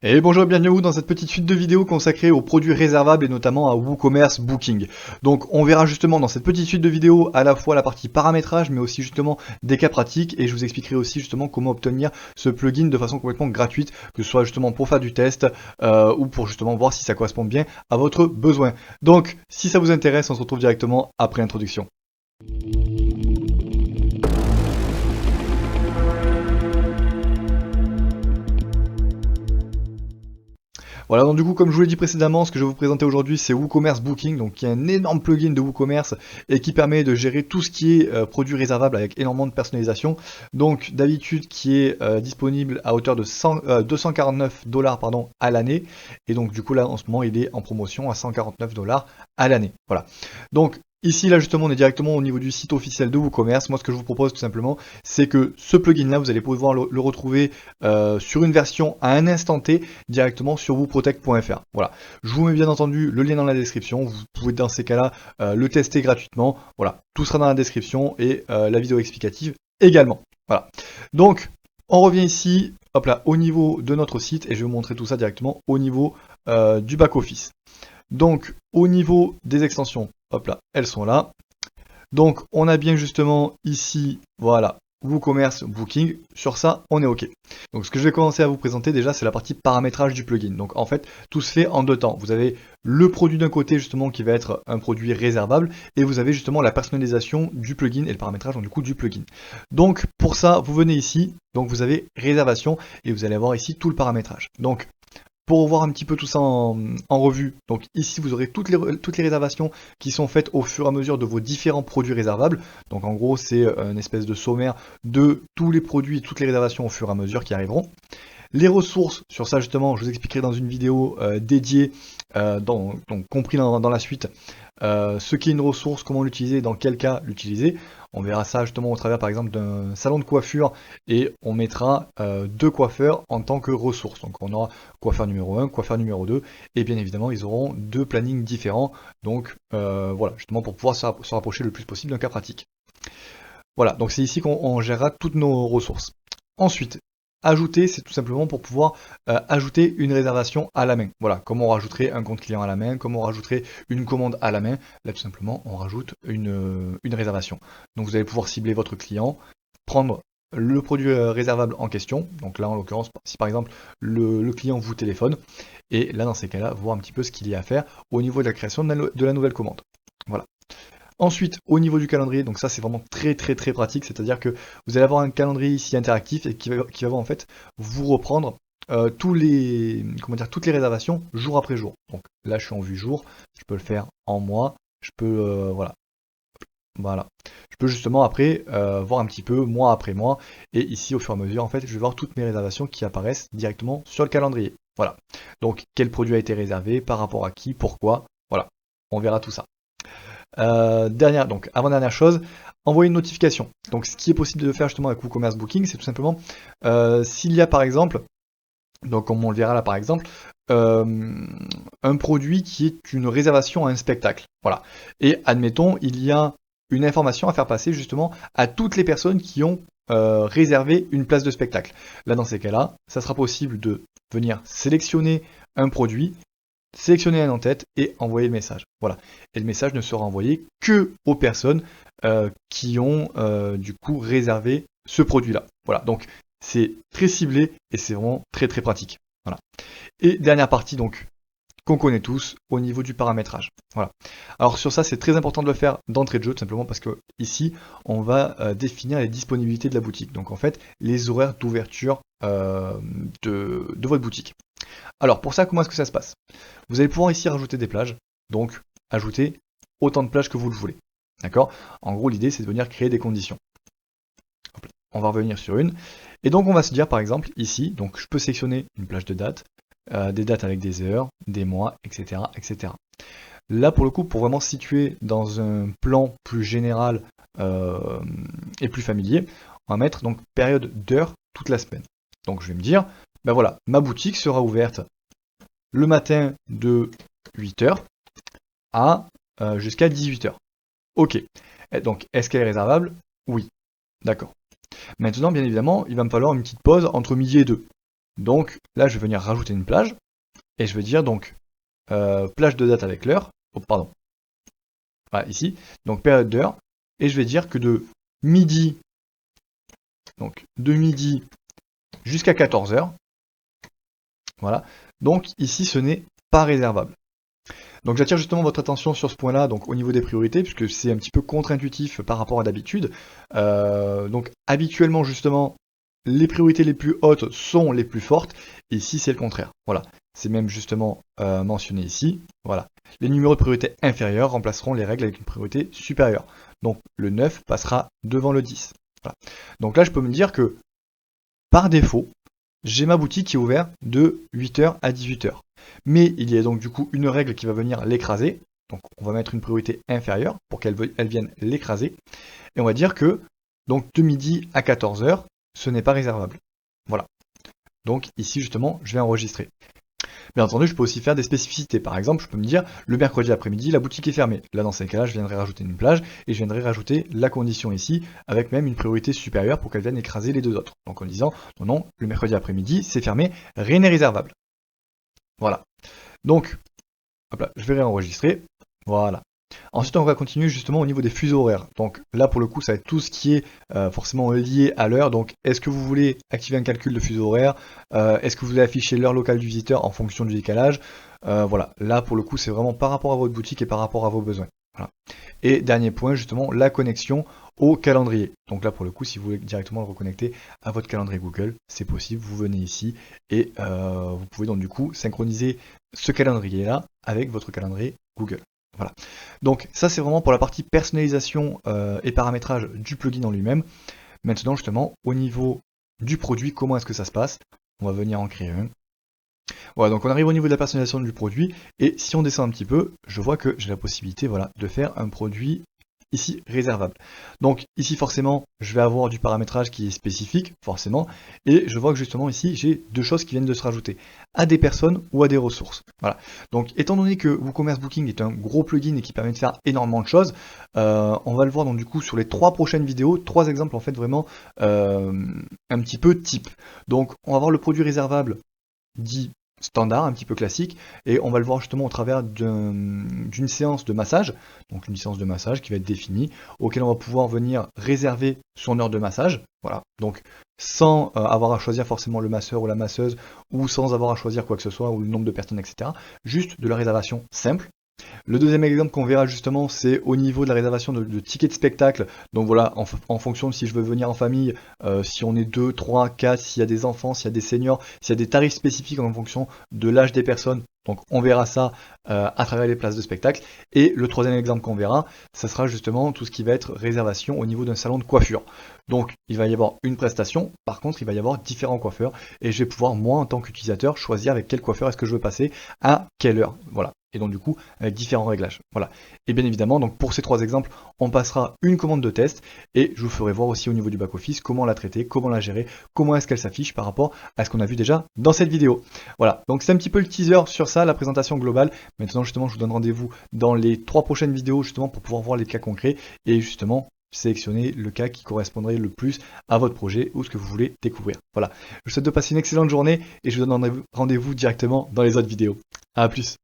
Et bonjour et bienvenue à vous dans cette petite suite de vidéos consacrée aux produits réservables et notamment à WooCommerce Booking. Donc on verra justement dans cette petite suite de vidéos à la fois la partie paramétrage mais aussi justement des cas pratiques et je vous expliquerai aussi justement comment obtenir ce plugin de façon complètement gratuite, que ce soit justement pour faire du test ou pour justement voir si ça correspond bien à votre besoin. Donc si ça vous intéresse, on se retrouve directement après l'introduction. Voilà, donc du coup, comme je vous l'ai dit précédemment, ce que je vais vous présenter aujourd'hui, c'est WooCommerce Booking, donc qui est un énorme plugin de WooCommerce et qui permet de gérer tout ce qui est produit réservable avec énormément de personnalisation. Donc d'habitude, qui est disponible à hauteur de 249 $ pardon, à l'année. Et donc du coup, là, en ce moment, il est en promotion à 149 $ à l'année. Voilà. Donc ici, là, justement, on est directement au niveau du site officiel de WooCommerce. Moi, ce que je vous propose, tout simplement, c'est que ce plugin-là, vous allez pouvoir le retrouver sur une version à un instant T, directement sur woprotect.fr. Voilà. Je vous mets bien entendu le lien dans la description. Vous pouvez, dans ces cas-là, le tester gratuitement. Voilà. Tout sera dans la description et la vidéo explicative également. Voilà. Donc, on revient ici, hop là, au niveau de notre site et je vais vous montrer tout ça directement au niveau du back-office. Donc, au niveau des extensions, hop là, elles sont là. Donc, on a bien justement ici, voilà, WooCommerce Booking. Sur ça, on est OK. Donc, ce que je vais commencer à vous présenter déjà, c'est la partie paramétrage du plugin. Donc, en fait, tout se fait en deux temps. Vous avez le produit d'un côté, justement, qui va être un produit réservable, et vous avez justement la personnalisation du plugin et le paramétrage, donc, du coup, du plugin. Donc, pour ça, vous venez ici, donc vous avez réservation, et vous allez avoir ici tout le paramétrage. Donc, pour voir un petit peu tout ça en revue, donc ici vous aurez toutes les réservations qui sont faites au fur et à mesure de vos différents produits réservables. Donc en gros c'est une espèce de sommaire de tous les produits et toutes les réservations au fur et à mesure qui arriveront. Les ressources, sur ça justement, je vous expliquerai dans une vidéo dédiée, donc compris dans la suite, ce qu'est une ressource, comment l'utiliser, dans quel cas l'utiliser. On verra ça justement au travers par exemple d'un salon de coiffure et on mettra deux coiffeurs en tant que ressources. Donc on aura coiffeur numéro 1, coiffeur numéro 2 et bien évidemment ils auront deux plannings différents. Donc voilà, justement pour pouvoir se rapprocher le plus possible d'un cas pratique. Voilà, donc c'est ici qu'on gérera toutes nos ressources. Ensuite, ajouter, c'est tout simplement pour pouvoir ajouter une réservation à la main. Voilà, comme on rajouterait un compte client à la main, comme on rajouterait une commande à la main, là tout simplement on rajoute une réservation. Donc vous allez pouvoir cibler votre client, prendre le produit réservable en question, donc là en l'occurrence si par exemple le client vous téléphone, et là dans ces cas-là voir un petit peu ce qu'il y a à faire au niveau de la création de la nouvelle commande. Voilà. Ensuite, au niveau du calendrier, donc ça c'est vraiment très pratique, c'est-à-dire que vous allez avoir un calendrier ici interactif et qui va en fait vous reprendre toutes les réservations jour après jour. Donc là je suis en vue jour, je peux le faire en mois, je peux voilà. Je peux justement après voir un petit peu mois après mois et ici au fur et à mesure en fait je vais voir toutes mes réservations qui apparaissent directement sur le calendrier. Voilà. Donc quel produit a été réservé, par rapport à qui, pourquoi, voilà. On verra tout ça. Donc avant-dernière chose, envoyer une notification. Donc ce qui est possible de faire justement avec WooCommerce Booking, c'est tout simplement s'il y a par exemple, donc comme on le verra là par exemple, un produit qui est une réservation à un spectacle. Voilà. Et admettons, il y a une information à faire passer justement à toutes les personnes qui ont réservé une place de spectacle. Là dans ces cas-là, ça sera possible de venir sélectionner un produit, sélectionner un en-tête et envoyer le message. Voilà. Et le message ne sera envoyé que aux personnes qui ont du coup réservé ce produit-là. Voilà. Donc c'est très ciblé et c'est vraiment très pratique. Voilà. Et dernière partie donc qu'on connaît tous au niveau du paramétrage. Voilà. Alors sur ça c'est très important de le faire d'entrée de jeu tout simplement parce que ici on va définir les disponibilités de la boutique. Donc en fait les horaires d'ouverture de votre boutique. Alors pour ça comment est-ce que ça se passe? Vous allez pouvoir ici rajouter des plages, donc ajouter autant de plages que vous le voulez. D'accord? En gros l'idée c'est de venir créer des conditions. On va revenir sur une. Et donc on va se dire par exemple ici, donc je peux sélectionner une plage de date, des dates avec des heures, des mois, etc., etc. Là pour le coup, pour vraiment se situer dans un plan plus général et plus familier, on va mettre donc période d'heures toute la semaine. Donc je vais me dire, ben voilà, ma boutique sera ouverte le matin de 8h à jusqu'à 18h. Ok. Et donc est-ce qu'elle est réservable? Oui. D'accord. Maintenant, bien évidemment, il va me falloir une petite pause entre midi et 2. Donc là, je vais venir rajouter une plage, et je vais dire donc plage de date avec l'heure, oh, pardon, voilà, ici, donc période d'heure, et je vais dire que de midi, donc de midi jusqu'à 14h, voilà, donc ici ce n'est pas réservable. Donc j'attire justement votre attention sur ce point-là, donc au niveau des priorités, puisque c'est un petit peu contre-intuitif par rapport à d'habitude. Donc habituellement justement, les priorités les plus hautes sont les plus fortes, et ici c'est le contraire. Voilà, c'est même justement mentionné ici. Voilà, les numéros de priorité inférieurs remplaceront les règles avec une priorité supérieure. Donc le 9 passera devant le 10. Voilà. Donc là je peux me dire que par défaut, j'ai ma boutique qui est ouverte de 8h à 18h. Mais il y a donc du coup une règle qui va venir l'écraser. Donc on va mettre une priorité inférieure pour qu'elle vienne l'écraser. Et on va dire que donc de midi à 14h, ce n'est pas réservable. Voilà. Donc ici justement, je vais enregistrer. Bien entendu, je peux aussi faire des spécificités. Par exemple, je peux me dire, le mercredi après-midi, la boutique est fermée. Là, dans ces cas-là, je viendrai rajouter une plage et je viendrai rajouter la condition ici, avec même une priorité supérieure pour qu'elle vienne écraser les deux autres. Donc en disant, non, non, le mercredi après-midi, c'est fermé, rien n'est réservable. Voilà. Donc, hop là, je vais réenregistrer. Voilà. Ensuite, on va continuer justement au niveau des fuseaux horaires. Donc là, pour le coup, ça va être tout ce qui est forcément lié à l'heure. Donc, est-ce que vous voulez activer un calcul de fuseau horaire? Est-ce que vous voulez afficher l'heure locale du visiteur en fonction du décalage? Voilà, là, pour le coup, c'est vraiment par rapport à votre boutique et par rapport à vos besoins. Voilà. Et dernier point, justement, la connexion au calendrier. Donc là, pour le coup, si vous voulez directement le reconnecter à votre calendrier Google, c'est possible. Vous venez ici et vous pouvez donc du coup synchroniser ce calendrier-là avec votre calendrier Google. Voilà. Donc ça c'est vraiment pour la partie personnalisation et paramétrage du plugin en lui-même. Maintenant justement au niveau du produit, comment est-ce que ça se passe? On va venir en créer un. Voilà, donc on arrive au niveau de la personnalisation du produit et si on descend un petit peu, je vois que j'ai la possibilité voilà, de faire un produit ici réservable. Donc ici forcément je vais avoir du paramétrage qui est spécifique forcément et je vois que justement ici j'ai deux choses qui viennent de se rajouter à des personnes ou à des ressources. Voilà. Donc étant donné que WooCommerce Booking est un gros plugin et qui permet de faire énormément de choses, on va le voir donc du coup sur les 3 prochaines vidéos, 3 exemples en fait vraiment un petit peu type. Donc on va voir le produit réservable dit standard, un petit peu classique, et on va le voir justement au travers d'une séance de massage, donc une séance de massage qui va être définie, auquel on va pouvoir venir réserver son heure de massage, voilà, donc sans avoir à choisir forcément le masseur ou la masseuse, ou sans avoir à choisir quoi que ce soit, ou le nombre de personnes, etc. Juste de la réservation simple. Le deuxième exemple qu'on verra justement, c'est au niveau de la réservation de tickets de spectacle. Donc voilà, en fonction de si je veux venir en famille, si on est 2, 3, 4, s'il y a des enfants, s'il y a des seniors, s'il y a des tarifs spécifiques en fonction de l'âge des personnes. Donc on verra ça à travers les places de spectacle. Et le troisième exemple qu'on verra, ça sera justement tout ce qui va être réservation au niveau d'un salon de coiffure. Donc il va y avoir une prestation, par contre il va y avoir différents coiffeurs et je vais pouvoir moi en tant qu'utilisateur choisir avec quel coiffeur est-ce que je veux passer à quelle heure. Voilà. Et donc du coup avec différents réglages. Voilà. Et bien évidemment, donc pour ces 3 exemples, on passera une commande de test et je vous ferai voir aussi au niveau du back-office comment la traiter, comment la gérer, comment est-ce qu'elle s'affiche par rapport à ce qu'on a vu déjà dans cette vidéo. Voilà, donc c'est un petit peu le teaser sur ça, la présentation globale. Maintenant justement, je vous donne rendez-vous dans les 3 prochaines vidéos justement pour pouvoir voir les cas concrets et justement sélectionner le cas qui correspondrait le plus à votre projet ou ce que vous voulez découvrir. Voilà, je vous souhaite de passer une excellente journée et je vous donne rendez-vous directement dans les autres vidéos. À plus.